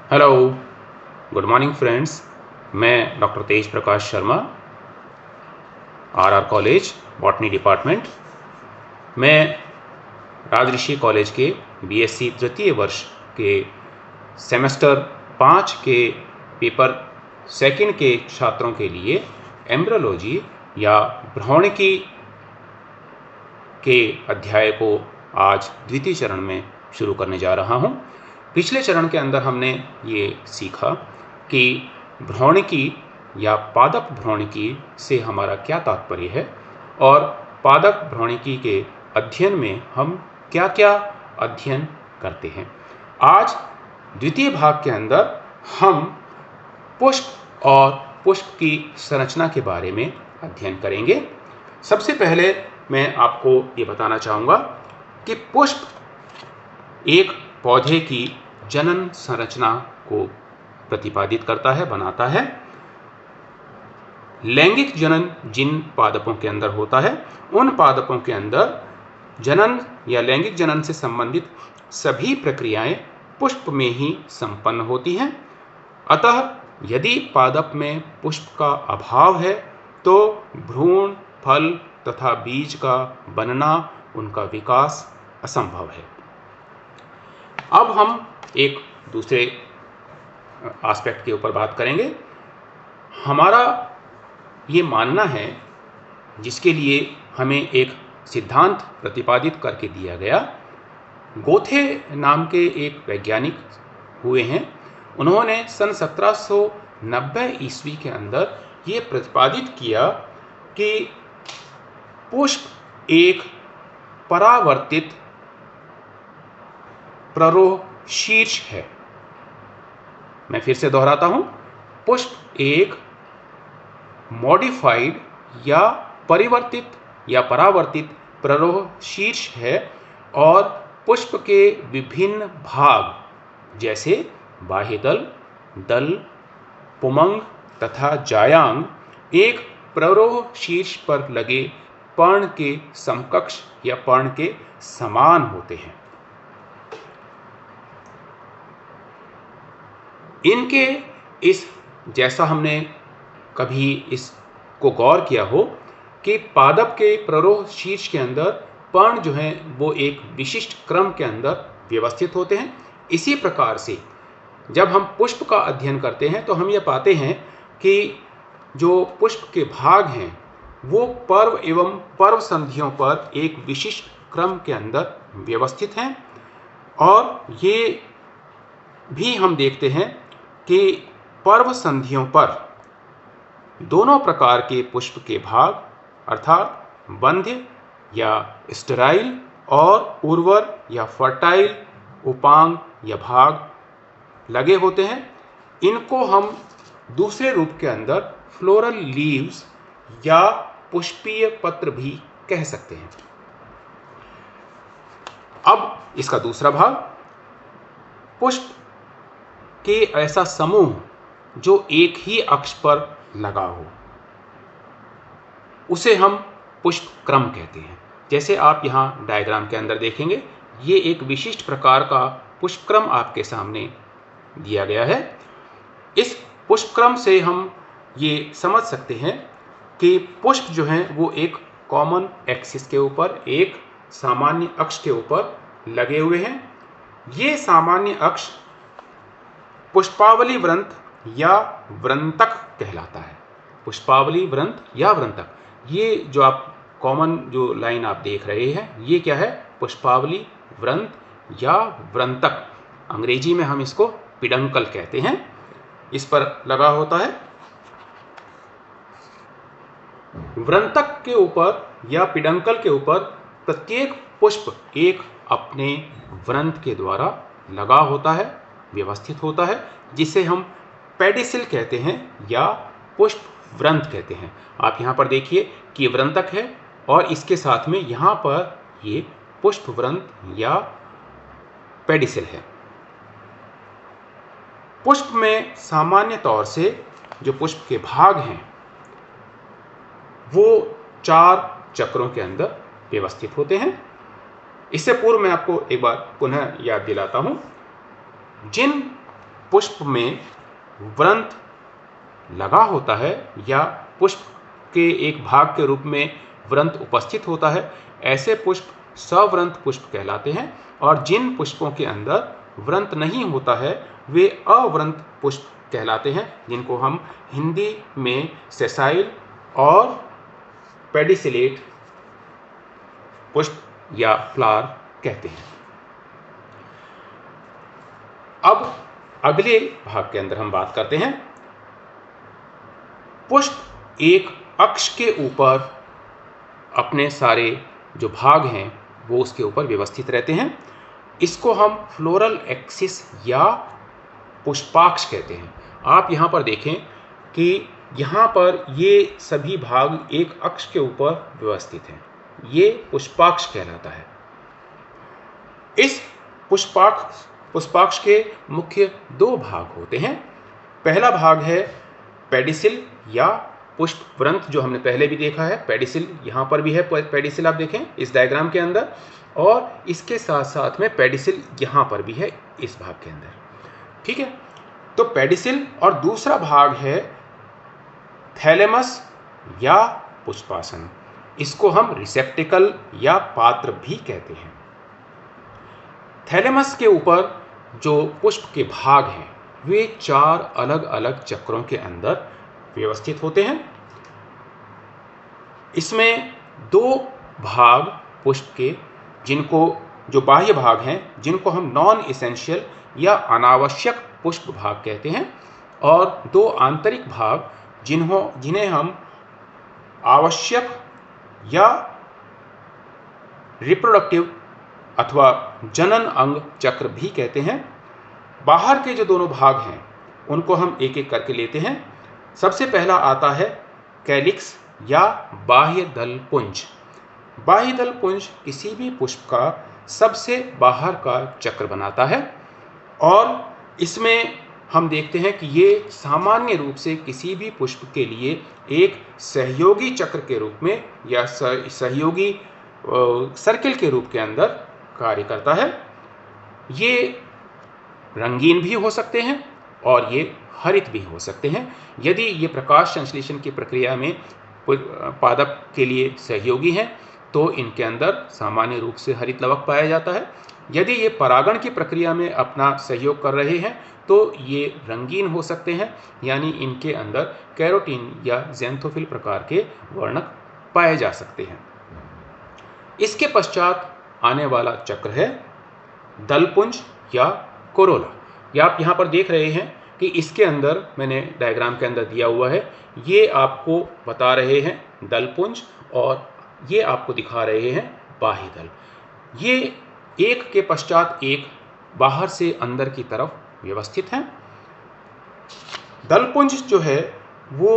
Hello, good morning friends. मैं doctor Tej Prakash Sharma, RR college botany department. मैं Rajrishi college के BSc तृतीय वर्ष के सेमेस्टर 5 के पेपर सेकंड के छात्रों के लिए एम्ब्रियोलॉजी या भ्रूणिकी के अध्याय को आज द्वितीय चरण में शुरू करने जा रहा हूं। पिछले चरण के अंदर हमने ये सीखा कि भ्रूणिकी या पादप भ्रूणिकी से हमारा क्या तात्पर्य है और पादप भ्रूणिकी के अध्ययन में हम क्या क्या अध्ययन करते हैं। आज द्वितीय भाग के अंदर हम पुष्प और पुष्प की संरचना के बारे में अध्ययन करेंगे। सबसे पहले मैं आपको ये बताना चाहूँगा कि पुष्प एक पौधे की जनन संरचना को प्रतिपादित करता है, बनाता है। लैंगिक जनन जिन पादपों के अंदर होता है, उन पादपों के अंदर जनन या लैंगिक जनन से संबंधित सभी प्रक्रियाएं पुष्प में ही संपन्न होती हैं। अतः यदि पादप में पुष्प का अभाव है तो भ्रूण, फल तथा बीज का बनना, उनका विकास असंभव है। अब हम एक दूसरे एस्पेक्ट के ऊपर बात करेंगे। हमारा ये मानना है, जिसके लिए हमें एक सिद्धांत प्रतिपादित करके दिया गया। गोथे नाम के एक वैज्ञानिक हुए हैं। उन्होंने सन 1790 ईस्वी के अंदर ये प्रतिपादित किया कि पुष्प एक परावर्तित प्ररोह शीर्ष है। मैं फिर से दोहराता हूं, पुष्प एक मॉडिफाइड या परिवर्तित या परावर्तित प्ररोह शीर्ष है और पुष्प के विभिन्न भाग जैसे बाह्यदल, दल, पुमंग तथा जायांग एक प्ररोह शीर्ष पर लगे पर्ण के समकक्ष या पर्ण के समान होते हैं। इनके इस जैसा हमने कभी इसको गौर किया हो कि पादप के प्ररोह शीर्ष के अंदर पर्ण जो हैं वो एक विशिष्ट क्रम के अंदर व्यवस्थित होते हैं। इसी प्रकार से जब हम पुष्प का अध्ययन करते हैं तो हम ये पाते हैं कि जो पुष्प के भाग हैं वो पर्व एवं पर्व संधियों पर एक विशिष्ट क्रम के अंदर व्यवस्थित हैं। और ये भी हम देखते हैं कि पर्व संधियों पर दोनों प्रकार के पुष्प के भाग अर्थात बंध्य या स्टेराइल और उर्वर या फर्टाइल उपांग या भाग लगे होते हैं। इनको हम दूसरे रूप के अंदर फ्लोरल लीव्स या पुष्पीय पत्र भी कह सकते हैं। अब इसका दूसरा भाग, पुष्प के ऐसा समूह जो एक ही अक्ष पर लगा हो, उसे हम पुष्प क्रम कहते हैं। जैसे आप यहाँ डायग्राम के अंदर देखेंगे, ये एक विशिष्ट प्रकार का पुष्प क्रम आपके सामने दिया गया है। इस पुष्प क्रम से हम ये समझ सकते हैं कि पुष्प जो हैं वो एक कॉमन एक्सिस के ऊपर, एक सामान्य अक्ष के ऊपर लगे हुए हैं। ये सामान्य अक्ष पुष्पावली वृंत या वृंतक कहलाता है। पुष्पावली वृंत या वृंतक, ये जो आप कॉमन जो लाइन आप देख रहे हैं, ये क्या है? पुष्पावली वृंत या वृंतक। अंग्रेजी में हम इसको पिडंकल कहते हैं। इस पर लगा होता है। वृंतक के ऊपर या पिडंकल के ऊपर प्रत्येक पुष्प एक अपने वृंत के द्वारा लगा होता है, व्यवस्थित होता है, जिसे हम पेडिसिल कहते हैं या पुष्प वृंत कहते हैं। आप यहाँ पर देखिए कि वृंतक है और इसके साथ में यहाँ पर ये पुष्प वृंत या पेडिसिल है। पुष्प में सामान्य तौर से जो पुष्प के भाग हैं वो 4 चक्रों के अंदर व्यवस्थित होते हैं। इससे पूर्व मैं आपको एक बार पुनः याद दिलाता हूं, जिन पुष्प में व्रंत लगा होता है या पुष्प के एक भाग के रूप में व्रंत उपस्थित होता है, ऐसे पुष्प सव्रंत पुष्प कहलाते हैं। और जिन पुष्पों के अंदर व्रंत नहीं होता है वे अव्रंत पुष्प कहलाते हैं, जिनको हम हिंदी में सेसाइल और पेडिसिलेट पुष्प या फ्लावर कहते हैं। अब अगले भाग के अंदर हम बात करते हैं। पुष्प एक अक्ष के ऊपर अपने सारे जो भाग हैं वो उसके ऊपर व्यवस्थित रहते हैं। इसको हम फ्लोरल एक्सिस या पुष्पाक्ष कहते हैं। आप यहाँ पर देखें कि यहाँ पर ये सभी भाग एक अक्ष के ऊपर व्यवस्थित हैं, ये पुष्पाक्ष कहलाता है। इस पुष्पाक्ष के मुख्य दो भाग होते हैं। पहला भाग है पेडिसिल या पुष्प व्रंत, जो हमने पहले भी देखा है। पेडिसिल यहाँ पर भी है, पेडिसिल आप देखें इस डायग्राम के अंदर, और इसके साथ साथ में पेडिसिल यहाँ पर भी है इस भाग के अंदर, ठीक है। तो पेडिसिल, और दूसरा भाग है थैलेमस या पुष्पासन। इसको हम रिसेप्टिकल या पात्र भी कहते हैं। थैलेमस के ऊपर जो पुष्प के भाग हैं वे 4 अलग अलग चक्रों के अंदर व्यवस्थित होते हैं। इसमें 2 भाग पुष्प के, जिनको जो बाह्य भाग हैं, जिनको हम नॉन एसेंशियल या अनावश्यक पुष्प भाग कहते हैं, और 2 आंतरिक भाग जिन्हें हम आवश्यक या रिप्रोडक्टिव अथवा जनन अंग चक्र भी कहते हैं। बाहर के जो दोनों भाग हैं उनको हम एक एक करके लेते हैं। सबसे पहला आता है कैलिक्स या बाह्य दल पुंज। बाह्य दल पुंज किसी भी पुष्प का सबसे बाहर का चक्र बनाता है, और इसमें हम देखते हैं कि ये सामान्य रूप से किसी भी पुष्प के लिए एक सहयोगी चक्र के रूप में या सहयोगी सर्किल के रूप के अंदर कार्य करता है। ये रंगीन भी हो सकते हैं और ये हरित भी हो सकते हैं। यदि ये प्रकाश संश्लेषण की प्रक्रिया में पादप के लिए सहयोगी हैं तो इनके अंदर सामान्य रूप से हरित लवक पाया जाता है। यदि ये परागण की प्रक्रिया में अपना सहयोग कर रहे हैं तो ये रंगीन हो सकते हैं, यानी इनके अंदर कैरोटीन या ज़ैंथोफिल प्रकार के वर्णक पाए जा सकते हैं। इसके पश्चात आने वाला चक्र है दलपुंज या कोरोला। ये आप यहाँ पर देख रहे हैं कि इसके अंदर मैंने डायग्राम के अंदर दिया हुआ है, ये आपको बता रहे हैं दलपुंज और ये आपको दिखा रहे हैं बाह्य दल। ये एक के पश्चात एक बाहर से अंदर की तरफ व्यवस्थित हैं। दलपुंज जो है वो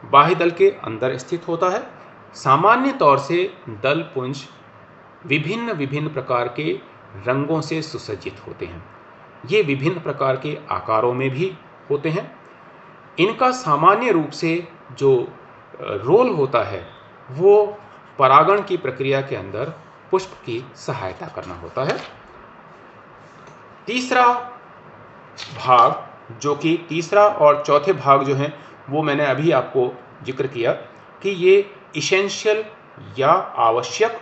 बाह्य दल के अंदर स्थित होता है। सामान्य तौर से दलपुंज विभिन्न विभिन्न प्रकार के रंगों से सुसज्जित होते हैं। ये विभिन्न प्रकार के आकारों में भी होते हैं। इनका सामान्य रूप से जो रोल होता है वो परागण की प्रक्रिया के अंदर पुष्प की सहायता करना होता है। तीसरा भाग, जो कि तीसरा और चौथे भाग जो हैं वो मैंने अभी आपको जिक्र किया कि ये इसेंशियल या आवश्यक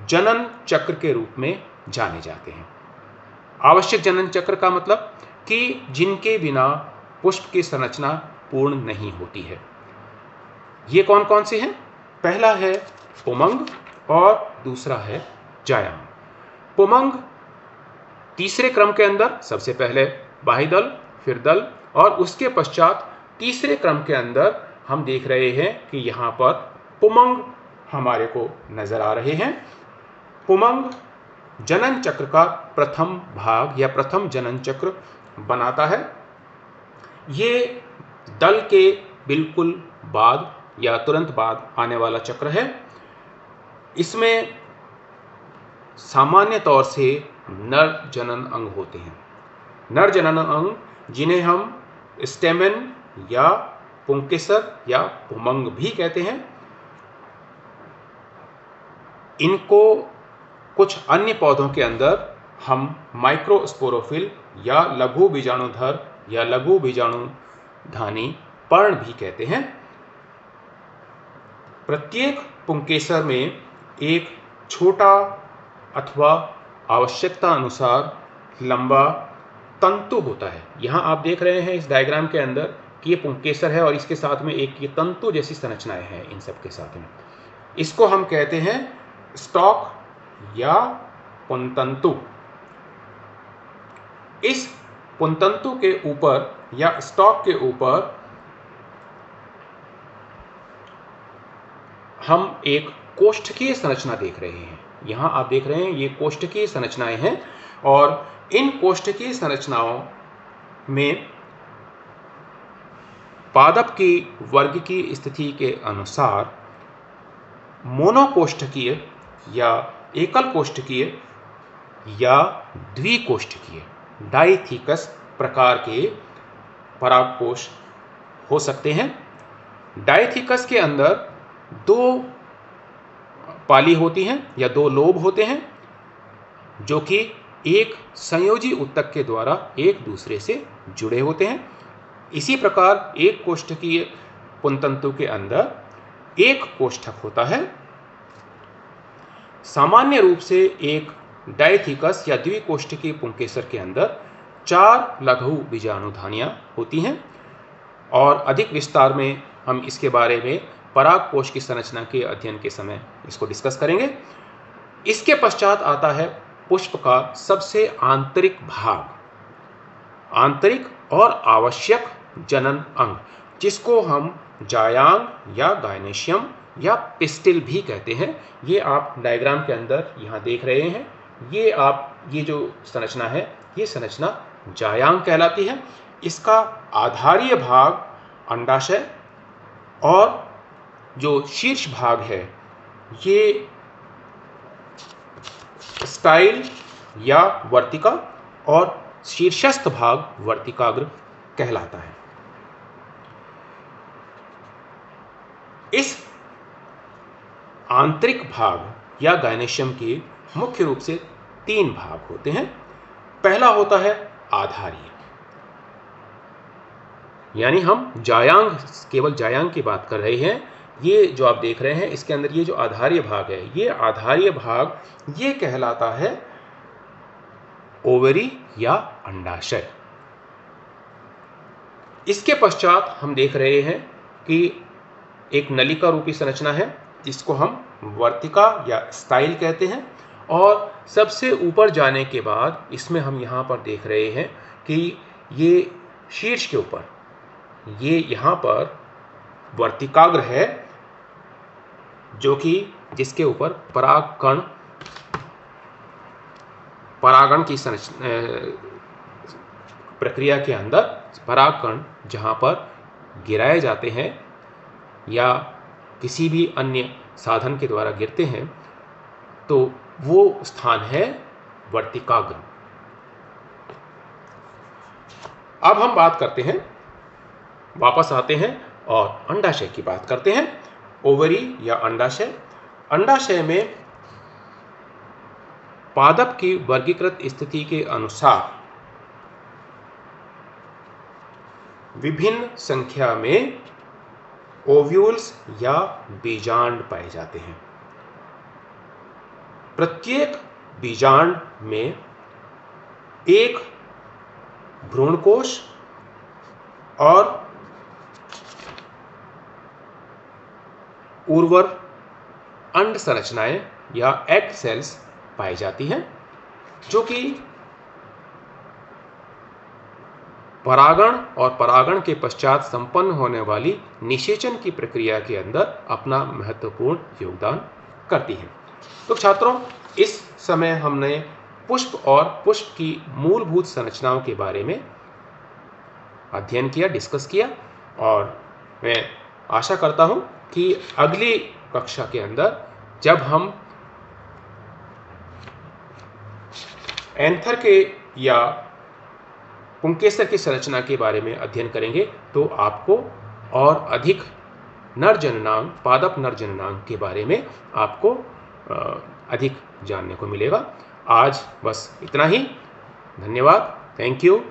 जनन चक्र के रूप में जाने जाते हैं। आवश्यक जनन चक्र का मतलब कि जिनके बिना पुष्प की संरचना पूर्ण नहीं होती है। ये कौन कौन से हैं? पहला है पुमंग और दूसरा है जायाम। पुमंग तीसरे क्रम के अंदर सबसे पहले बाह्य दल, फिर दल, और उसके पश्चात तीसरे क्रम के अंदर हम देख रहे हैं कि यहाँ पर पुमंग हमारे को नजर आ रहे हैं। पुमंग जनन चक्र का प्रथम भाग या प्रथम जनन चक्र बनाता है। ये दल के बिल्कुल बाद या तुरंत बाद आने वाला चक्र है। इसमें सामान्य तौर से नर जनन अंग होते हैं। नर जनन अंग जिन्हें हम स्टेमेन या पुंकेसर या पुमंग भी कहते हैं, इनको कुछ अन्य पौधों के अंदर हम माइक्रोस्पोरोफिल या लघु बीजाणुधर या लघु बीजाणुधानी पर्ण भी कहते हैं। प्रत्येक पुंकेसर में एक छोटा अथवा आवश्यकता अनुसार लंबा तंतु होता है। यहाँ आप देख रहे हैं इस डायग्राम के अंदर कि ये पुंकेसर है और इसके साथ में एक ये तंतु जैसी संरचनाएं हैं इन सब के साथ में। इसको हम कहते हैं स्टॉक या पुंतंतु। इस पुंतंतु के ऊपर या स्टॉक के ऊपर हम एक कोष्ठकीय संरचना देख रहे हैं। यहाँ आप देख रहे हैं ये कोष्ठकीय संरचनाएं हैं और इन कोष्ठकीय संरचनाओं में पादप की वर्ग की स्थिति के अनुसार मोनोकोष्ठकीय या एकल कोष्ठकीय या द्विकोष्ठकीय डाइथिकस प्रकार के परागकोश हो सकते हैं। डाइथिकस के अंदर दो पाली होती हैं या दो लोब होते हैं जो कि एक संयोजी ऊतक के द्वारा एक दूसरे से जुड़े होते हैं। इसी प्रकार एक कोष्ठकीय पुंतंतु के अंदर एक कोष्ठक होता है। सामान्य रूप से एक डाइथिकस या द्विकोष्ठकीय पुंकेसर के अंदर 4 लघु बीजाणुधानियां होती हैं और अधिक विस्तार में हम इसके बारे में परागकोश की संरचना के अध्ययन के समय इसको डिस्कस करेंगे। इसके पश्चात आता है पुष्प का सबसे आंतरिक भाग, आंतरिक और आवश्यक जनन अंग, जिसको हम जायांग या गायनेशियम या पिस्टिल भी कहते हैं। ये आप डायग्राम के अंदर यहाँ देख रहे हैं। ये जो संरचना है ये संरचना जायांग कहलाती है। इसका आधारीय भाग अंडाशय और जो शीर्ष भाग है ये स्टाइल या वर्तिका और शीर्षस्थ भाग वर्तिकाग्र कहलाता है। इस आंतरिक भाग या गायनेशियम के मुख्य रूप से 3 भाग होते हैं। पहला होता है आधारीय, यानी हम जायांग, केवल जायांग की बात कर रहे हैं। ये जो आप देख रहे हैं इसके अंदर ये जो आधारीय भाग है, ये आधारीय भाग ये कहलाता है ओवरी या अंडाशय। इसके पश्चात हम देख रहे हैं कि एक नलिका रूपी संरचना है जिसको हम वर्तिका या स्टाइल कहते हैं और सबसे ऊपर जाने के बाद इसमें हम यहाँ पर देख रहे हैं कि ये शीर्ष के ऊपर ये यहाँ पर वर्तिकाग्र है जो कि जिसके ऊपर परागण की प्रक्रिया के अंदर परागकण जहाँ पर गिराए जाते हैं या किसी भी अन्य साधन के द्वारा गिरते हैं तो वो स्थान है वर्तिकाग्र। अब हम बात करते हैं, वापस आते हैं और अंडाशय की बात करते हैं। ओवरी या अंडाशय। अंडाशय में पादप की वर्गीकृत स्थिति के अनुसार विभिन्न संख्या में ओव्यूल्स या बीजांड पाए जाते हैं। प्रत्येक बीजांड में एक भ्रूणकोश और उर्वर अंड संरचनाएं या एग सेल्स पाई जाती हैं जो कि परागण और परागण के पश्चात संपन्न होने वाली निषेचन की प्रक्रिया के अंदर अपना महत्वपूर्ण योगदान करती हैं। तो छात्रों, इस समय हमने पुष्प और पुष्प की मूलभूत संरचनाओं के बारे में अध्ययन किया, डिस्कस किया और मैं आशा करता हूं कि अगली कक्षा के अंदर जब हम एंथर के या पुंकेसर की संरचना के बारे में अध्ययन करेंगे तो आपको और अधिक नर जननांग, पादप नर जननांग के बारे में आपको अधिक जानने को मिलेगा। आज बस इतना ही। धन्यवाद। Thank you.